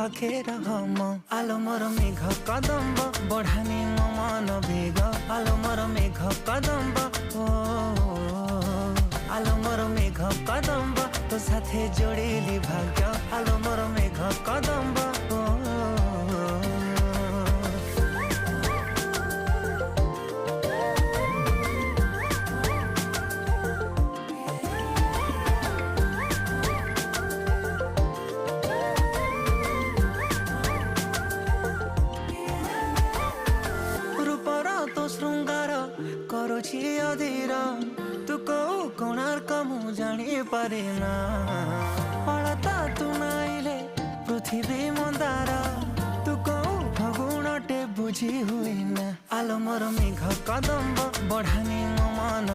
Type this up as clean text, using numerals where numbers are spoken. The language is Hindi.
पाखे रहम आलो मोर मेघ कदम्ब बढ़ानी मो मन बेग आलो मोर मेघ कदम्ब ओ आलो मोर मेघ कदम्ब तो साथे जोड़िली भाग्य आलो मोर मेघ कदम्ब ओ तो श्रृंगार करुछि अधीर तू को कोणार्क मु जानी पारे ना अलता तू नाइले पृथ्वी मंदार तू को फगुणटे बुझी हुई ना आलो मोर मेघ कदम्ब बढ़ानी मो मन।